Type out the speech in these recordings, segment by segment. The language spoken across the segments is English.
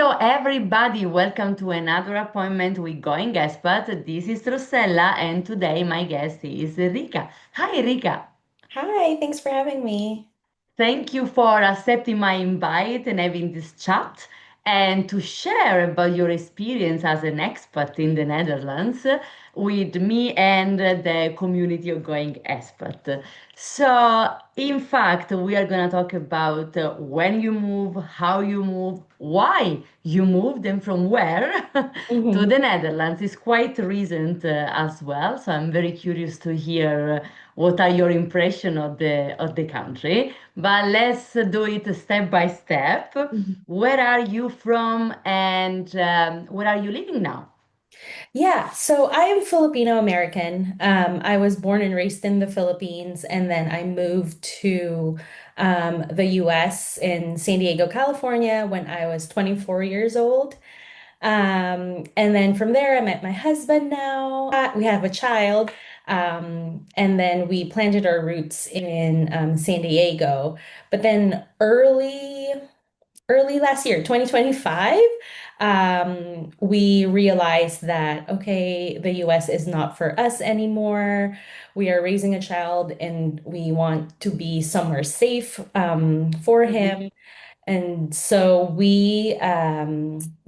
Hello, everybody. Welcome to another appointment with Going Expat. This is Rossella, and today my guest is Rica. Hi, Rica. Hi, thanks for having me. Thank you for accepting my invite and having this chat and to share about your experience as an expat in the Netherlands with me and the community of Going Expat. So, in fact, we are going to talk about when you move, how you move, why you moved, and from where to Mhm. the Netherlands. It's quite recent as well. So, I'm very curious to hear what are your impression of the country. But let's do it step by step. Mhm. Where are you from and where are you living now? Yeah, so I am Filipino American. I was born and raised in the Philippines, and then I moved to the US in San Diego, California when I was 24 years old. And then from there, I met my husband now. We have a child. And then we planted our roots in San Diego. But then early last year, 2025, we realized that, okay, the US is not for us anymore. We are raising a child and we want to be somewhere safe for Mhm. him. And so we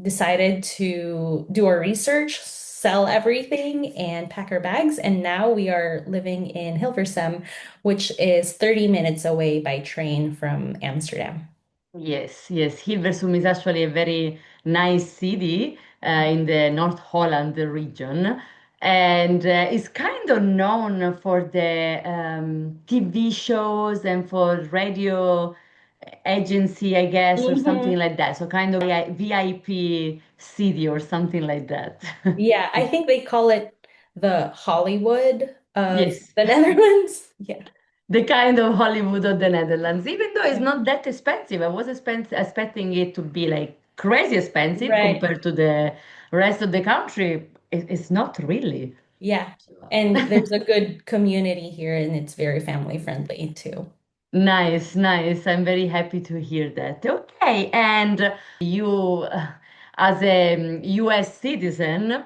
decided to do our research, sell everything, and pack our bags. And now we are living in Hilversum, which is 30 minutes away by train from Amsterdam. Yes, yes. Hilversum is actually a very nice city in the North Holland region, and it's kind of known for the TV shows and for radio agency, I guess, or something like that. So kind of VIP city or something like that. Yeah, I think they call it the Hollywood of Yes, the Netherlands. Yeah, the kind of Hollywood of the Netherlands, even though it's yeah. not that expensive. I was expecting it to be like crazy expensive Right. compared to the rest of the country. It's not really. Yeah. And there's a good community here and it's very family friendly too. Nice, nice. I'm very happy to hear that. Okay, and you, as a US citizen,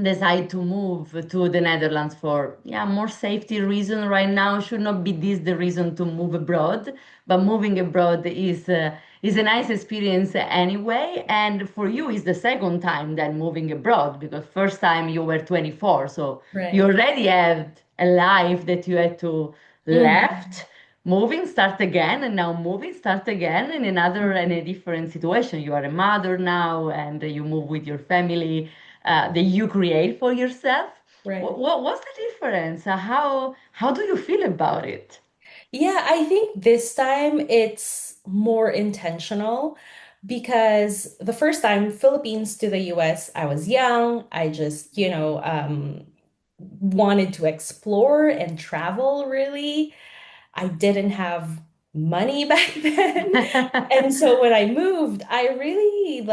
decide to move to the Netherlands for more safety reason right now. Should not be this the reason to move abroad, but moving abroad is a nice experience anyway. And for you, is the second time then moving abroad because first time you were 24, so you Right. already had a life that you had to Mhm. left moving start again and now moving start again in another and Mhm. a different situation. You are a mother now and you move with your family that you create for yourself. Right. What's the difference? How do you feel about it? Yeah, I think this time it's more intentional because the first time Philippines to the US, I was young. I just, wanted to explore and travel really. I didn't have money back then. And so when I moved, I really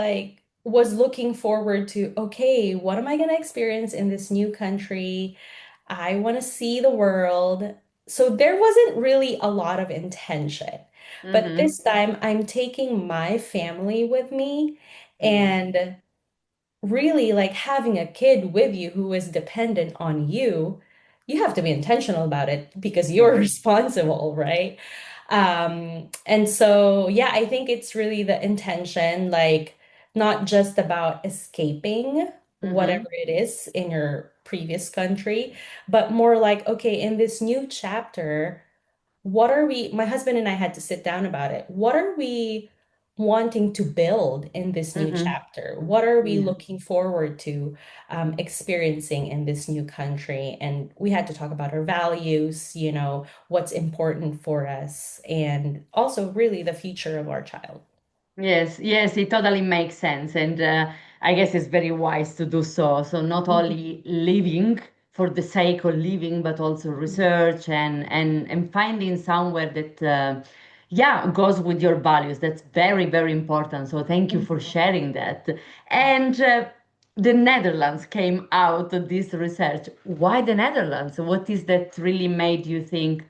was looking forward to, okay, what am I going to experience in this new country? I want to see the world. So there wasn't really a lot of intention. But Hmm. this time I'm taking my family with me Yes. and really like having a kid with you who is dependent on you, you have to be intentional about it because you're Yes. responsible, right? And so, yeah, I think it's really the intention, like not just about escaping Hmm. whatever it is in your previous country, but more like, okay, in this new chapter, what are we, my husband and I had to sit down about it. What are we wanting to build in this new Hmm. chapter? What are we Yeah. looking forward to experiencing in this new country? And we had to talk about our values, what's important for us, and also really the future of our child. Yes, yes, it totally makes sense. And I guess it's very wise to do so. So not only living for the sake of living, but also research and finding somewhere that goes with your values. That's very, very important. So thank you for Mhm. sharing that. And the Netherlands came out of this research. Why the Netherlands? What is that really made you think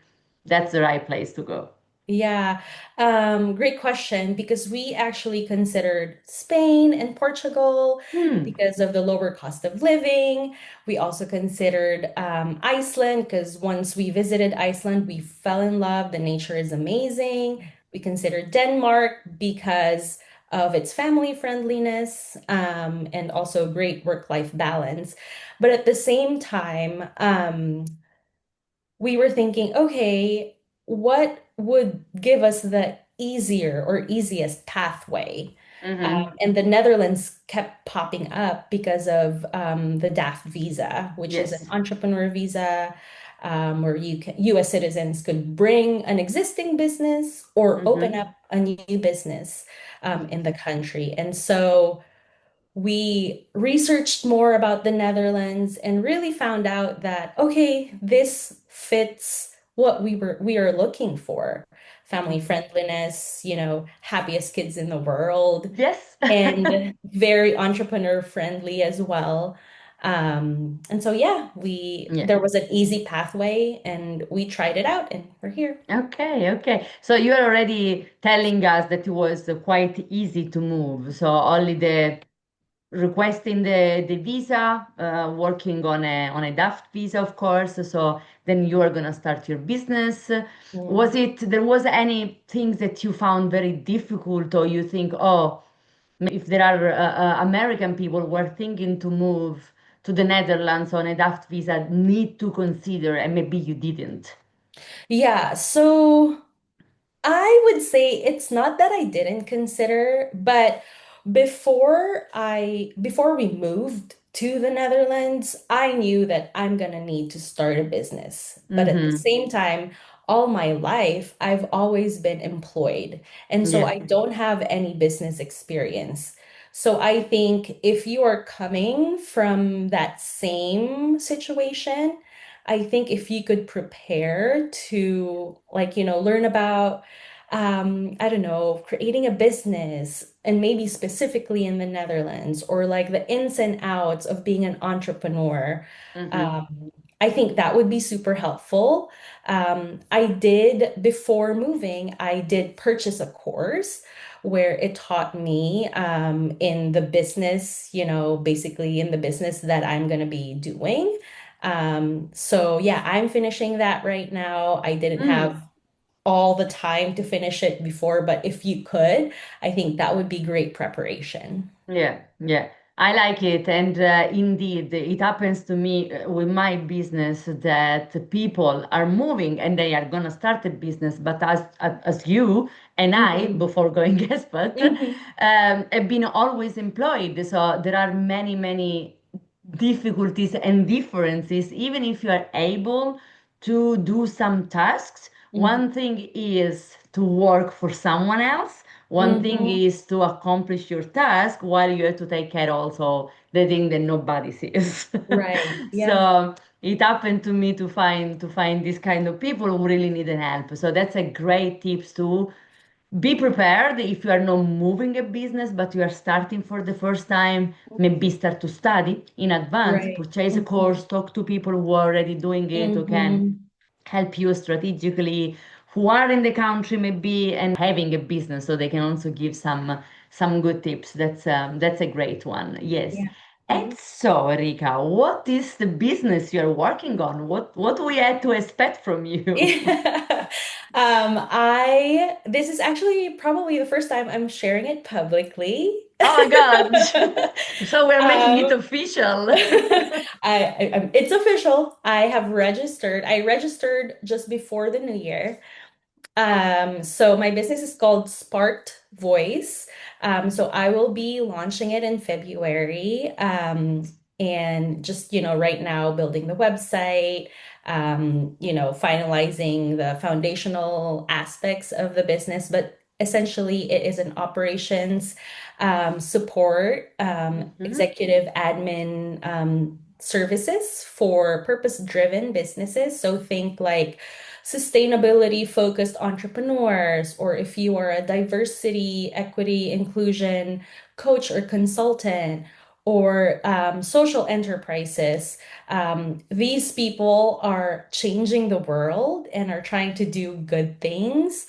that's the right place to go? Yeah, great question because we actually considered Spain and Portugal Hmm. because of the lower cost of living. We also considered Iceland because once we visited Iceland, we fell in love. The nature is amazing. We considered Denmark because of its family friendliness and also great work-life balance. But at the same time, we were thinking, okay, what would give us the easier or easiest pathway? Mm-hmm. And the Netherlands kept popping up because of the DAFT visa, which is an Yes. entrepreneur visa where US citizens could bring an existing business or open Mm-hmm. up a new business in the country. And so we researched more about the Netherlands and really found out that, okay, this fits what we are looking for. Family friendliness, happiest kids in the world, Yes. and very entrepreneur friendly as well. And so yeah, we Yeah. there was an easy pathway and we tried it out and we're here. Okay, okay. So you're already telling us that it was quite easy to move. So only the requesting the visa, working on a DAFT visa, of course. So then you are gonna start your business. Was Mm. it there was any things that you found very difficult, or you think, oh, if there are American people who are thinking to move to the Netherlands on a DAFT visa, need to consider, and maybe you didn't. Yeah, so I would say it's not that I didn't consider, but before we moved to the Netherlands, I knew that I'm gonna need to start a business. But at the Mm-hmm. same time, all my life, I've always been employed. And so Yeah. I don't have any business experience. So I think if you are coming from that same situation, I think if you could prepare to like, learn about I don't know, creating a business and maybe specifically in the Netherlands or like the ins and outs of being an entrepreneur. Mm-hmm. Um, I think that would be super helpful. Before moving, I did purchase a course where it taught me in the business, basically in the business that I'm going to be doing. So yeah, I'm finishing that right now. I didn't Mm. have all the time to finish it before, but if you could, I think that would be great preparation. Yeah, yeah, I like it. And indeed, it happens to me with my business that people are moving and they are going to start a business. But as you and I, Hmm. before going expat, Hmm. have been always employed. So there are many, many difficulties and differences, even if you are able to do some tasks. Hmm. One thing is to work for someone else. One thing Hmm. is to accomplish your task while you have to take care also the thing that nobody sees. Right. Yeah. So it happened to me to find this kind of people who really need an help. So that's a great tips to be prepared if you are not moving a business, but you are starting for the first time. Maybe start to study in advance, Right. purchase a Hmm. course, talk to people who are already doing it, who can Hmm. help you strategically, who are in the country maybe and having a business, so they can also give some good tips. That's a great one. Yes. Yeah. And Mhm. so, Rika, what is the business you're working on? What we had to expect from you? Yeah. This is actually probably the first time I'm sharing it publicly. Oh my God. So we're making it Um, official. it's official. I registered just before the new year. So my business is called Sparked Voice. So I will be launching it in February. And just, right now building the website, finalizing the foundational aspects of the business. But essentially, it is an operations support, Mhm. executive admin services for purpose-driven businesses. So think like sustainability focused entrepreneurs, or if you are a diversity, equity, inclusion coach or consultant, or social enterprises. These people are changing the world and are trying to do good things,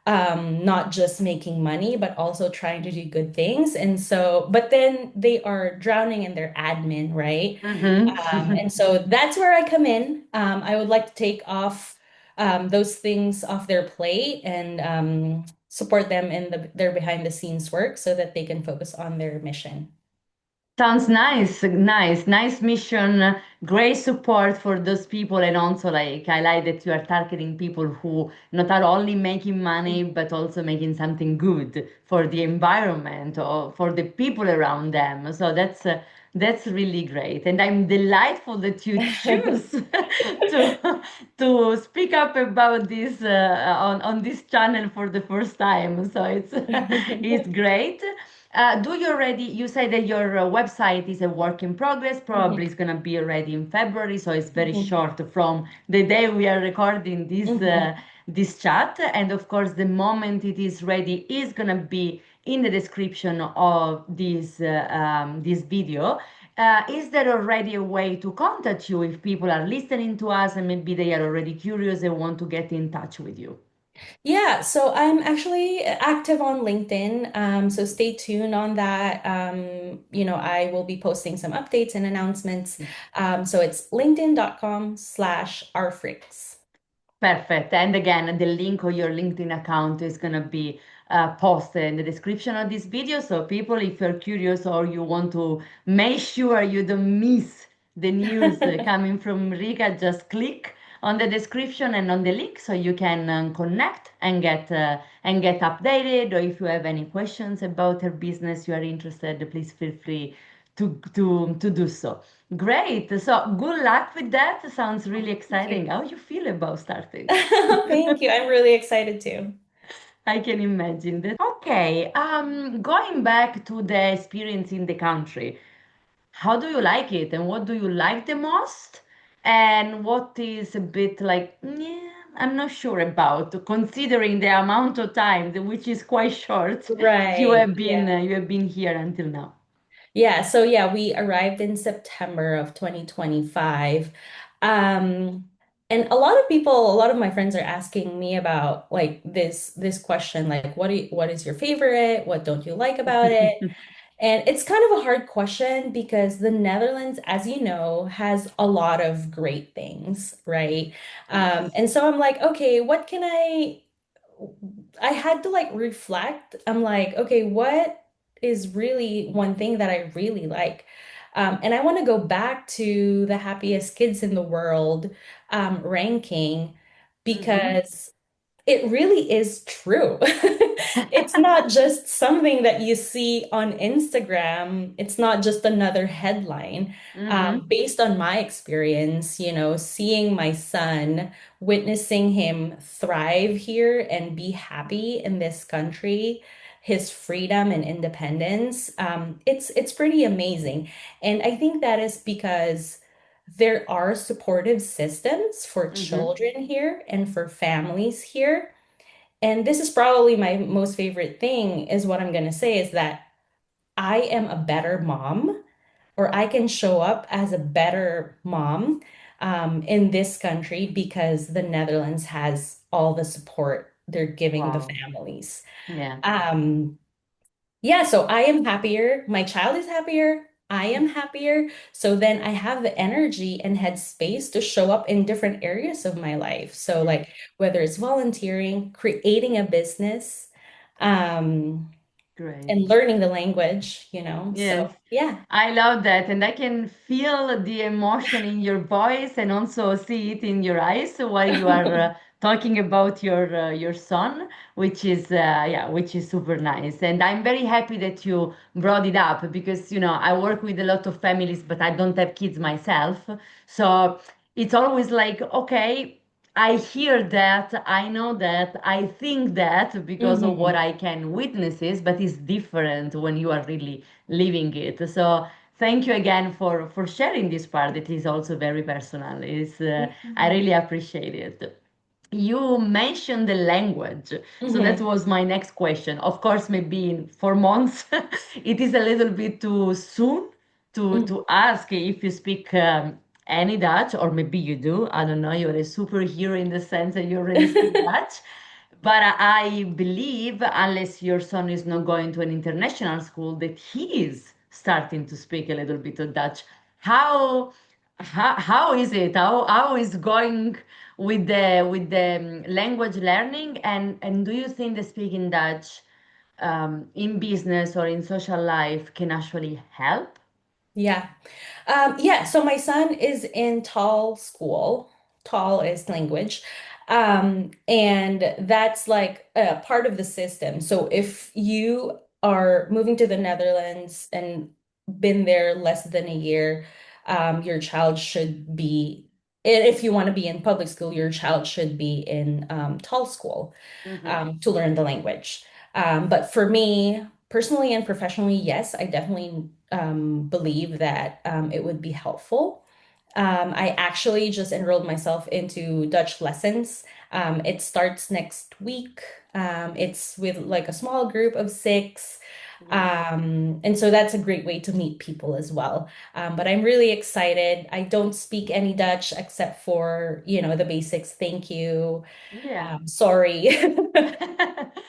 not just making money, but also trying to do good things. And so, but then they are drowning in their admin, right? Mm-hmm. And so that's where I come in. I would like to take off those things off their plate and support them in their behind the scenes work so that they can focus on their mission. Sounds nice, nice, nice mission. Great support for those people, and also like I like that you are targeting people who not are only making money but also making something good for the environment or for the people around them. So that's really great, and I'm delightful that you choose to speak up about this on this channel for the first time. So it's it's great. Do you already, you say that your website is a work in progress, probably it's going to be ready in February, so it's very Mhm. short from the day we are recording Mhm. this chat. And of course, the moment it is ready is going to be in the description of this video. Is there already a way to contact you if people are listening to us and maybe they are already curious and want to get in touch with you? Yeah, so I'm actually active on LinkedIn. So stay tuned on that. I will be posting some updates and announcements. So it's linkedin.com/rfreaks. Perfect. And again, the link of your LinkedIn account is going to be posted in the description of this video. So, people, if you're curious or you want to make sure you don't miss the news coming from Rica, just click on the description and on the link so you can connect and get updated. Or if you have any questions about her business, you are interested, please feel free to do so. Great. So good luck with that. Sounds really Thank exciting. you. How you feel about starting? Thank you. I'm really excited too. I can imagine that. Okay. Going back to the experience in the country, how do you like it and what do you like the most? And what is a bit like, yeah, I'm not sure about, considering the amount of time, which is quite short, Right. Yeah. you have been here until now. Yeah. So yeah, we arrived in September of 2025. Um, and a lot of my friends are asking me about like this question, like what is your favorite? What don't you like about it? And it's kind of a hard question because the Netherlands, as you know, has a lot of great things, right? Yes. And so I'm like, okay, I had to like reflect. I'm like, okay, what is really one thing that I really like? And I want to go back to the happiest kids in the world ranking Mm-hmm. because it really is true. It's not just something that you see on Instagram. It's not just another headline. Mm-hmm. Based on my experience, seeing my son, witnessing him thrive here and be happy in this country, his freedom and independence, it's pretty amazing. And I think that is because there are supportive systems for Mm-hmm. children here and for families here. And this is probably my most favorite thing is what I'm going to say is that I am a better mom, or I can show up as a better mom in this country because the Netherlands has all the support they're giving the Wow. families. Yeah. Um, yeah, so I am happier. My child is happier. I am happier. So then I have the energy and headspace to show up in different areas of my life. So, Yeah. like whether it's volunteering, creating a business, um, Great. and learning the language. Yes. So, yeah. I love that, and I can feel the emotion in your voice and also see it in your eyes while you are talking about your son, which is which is super nice. And I'm very happy that you brought it up because I work with a lot of families, but I don't have kids myself, so it's always like, okay, I hear that, I know that, I think that because of what Hmm. I can witness is, but it's different when you are really living it. So thank you again for sharing this part. It is also very personal. I Hmm. really appreciate it. You mentioned the language, so that Hmm. was my next question. Of course, maybe in 4 months, it is a little bit too soon Mm. to ask if you speak any Dutch, or maybe you do. I don't know. You're a superhero in the sense that you already speak Dutch. But I believe, unless your son is not going to an international school, that he is starting to speak a little bit of Dutch. How how is it? How is going with the language learning? And do you think that speaking Dutch in business or in social life can actually help? Yeah. Yeah, so my son is in Tall school. Tall is language. And that's like a part of the system. So if you are moving to the Netherlands and been there less than a year, your child should be, and if you want to be in public school, your child should be in Tall school Hmm. to learn the language. But for me, personally and professionally, yes, I definitely believe that it would be helpful. I actually just enrolled myself into Dutch lessons. It starts next week. It's with like a small group of six. Yeah. And so that's a great way to meet people as well. But I'm really excited. I don't speak any Dutch except for, the basics. Thank you. Yeah. Sorry.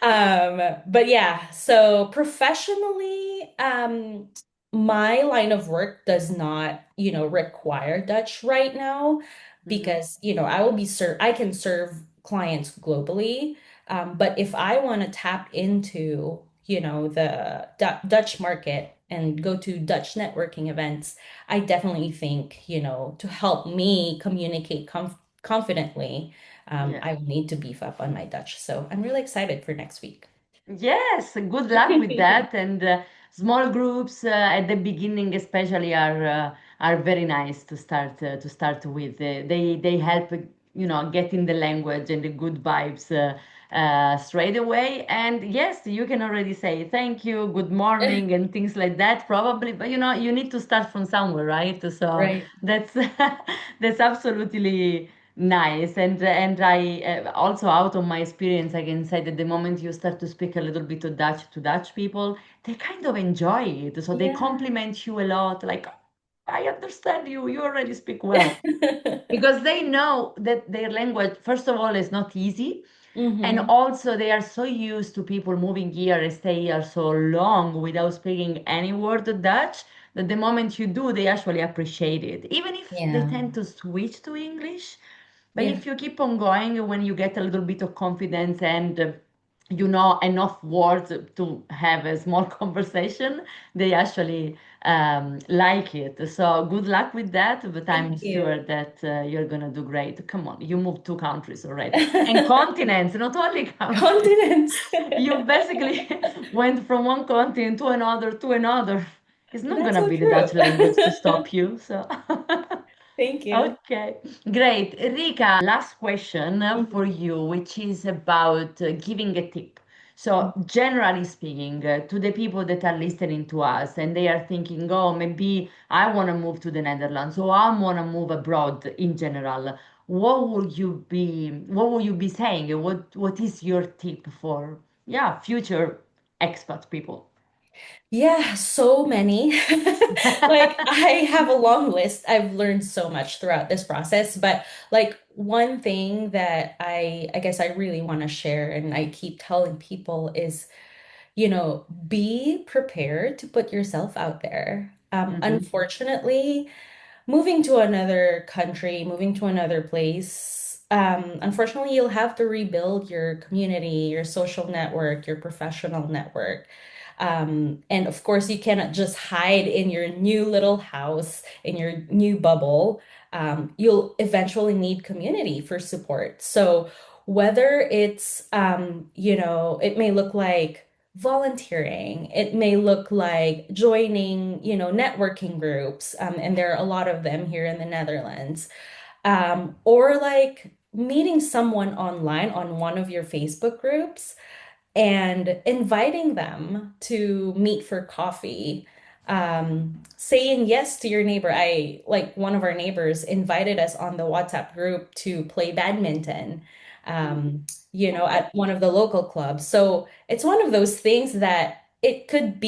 But yeah, so professionally, my line of work does not, require Dutch right now Hmm. because, I will be I can serve clients globally. But if I want to tap into, the Dutch market and go to Dutch networking events, I definitely think, to help me communicate confidently, Yeah. I will need to beef up on my Dutch. So I'm really excited for next week. Yes, good luck with that. And small groups at the beginning, especially, are very nice to start with. They help getting the language and the good vibes straight away. And yes, you can already say thank you, good morning, and things like that. Probably, but you need to start from somewhere, right? So Right. that's that's absolutely nice. And I also, out of my experience, I can say that the moment you start to speak a little bit of Dutch to Dutch people, they kind of enjoy it. So they Yeah. compliment you a lot, like, I understand you, you already speak well. Because they know that their language, first of all, is not easy. And Hmm. also, they are so used to people moving here and stay here so long without speaking any word of Dutch that the moment you do, they actually appreciate it. Even if they Yeah. tend to switch to English, but Yeah. if you keep on going, when you get a little bit of confidence and you know enough words to have a small conversation, they actually like it. So good luck with that. But I'm Thank you. sure that you're gonna do great. Come on, you moved two countries already and continents, not only countries. Continents. You basically went from one continent to another to another. It's not That's gonna so be the Dutch true. language to stop you. So. Thank you. Okay, great. Rika, last question for Mhm. you, which is about giving a tip. So, generally speaking, to the people that are listening to us and they are thinking, oh, maybe I want to move to the Netherlands or I want to move abroad in general, what would you be saying? What is your tip for, yeah, future expat people? Yeah, so many. Like I have a long list. I've learned so much throughout this process, but like one thing that I guess I really want to share and I keep telling people is, be prepared to put yourself out there. Hmm. Unfortunately, moving to another country, moving to another place, unfortunately, you'll have to rebuild your community, your social network, your professional network. And of course, you cannot just hide in your new little house, in your new bubble. You'll eventually need community for support. So whether it's, it may look like volunteering. It may look like joining, networking groups, and there are a lot of them here in the Netherlands. Or like meeting someone online on one of your Facebook groups and inviting them to meet for coffee. Saying yes to your neighbor. I like one of our neighbors invited us on the WhatsApp group to play badminton, Okay. at one of the local clubs. So it's one of those things that it could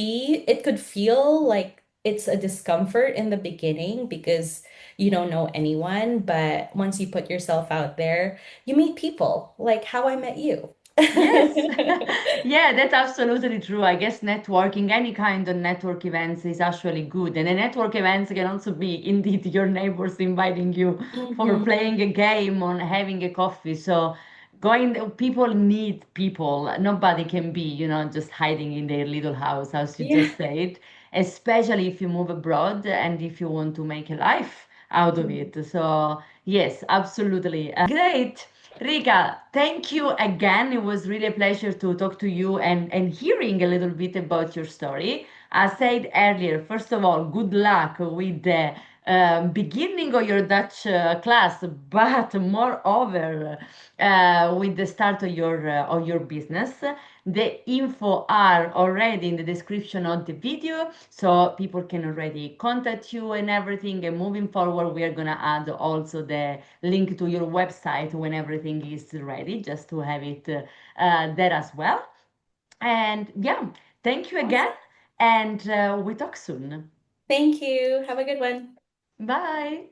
feel like it's a discomfort in the beginning because you don't know anyone, but once you put yourself out there, you meet people like how I met you. Yes, yeah, that's absolutely true. I guess networking, any kind of network events is actually good. And a network events can also be indeed your neighbors inviting you for Mhm. playing a game or having a coffee. So people need people. Nobody can be, just hiding in their little house, as you Yeah. just said, especially if you move abroad and if you want to make a life out of it. So, yes, absolutely. Great. Rica, thank you again. It was really a pleasure to talk to you and hearing a little bit about your story. I said earlier, first of all, good luck with the beginning of your Dutch class, but moreover, with the start of your business. The info are already in the description of the video, so people can already contact you and everything. And moving forward, we are gonna add also the link to your website when everything is ready, just to have it there as well. And yeah, thank you again, Awesome. and we talk soon. Thank you. Have a good one. Bye.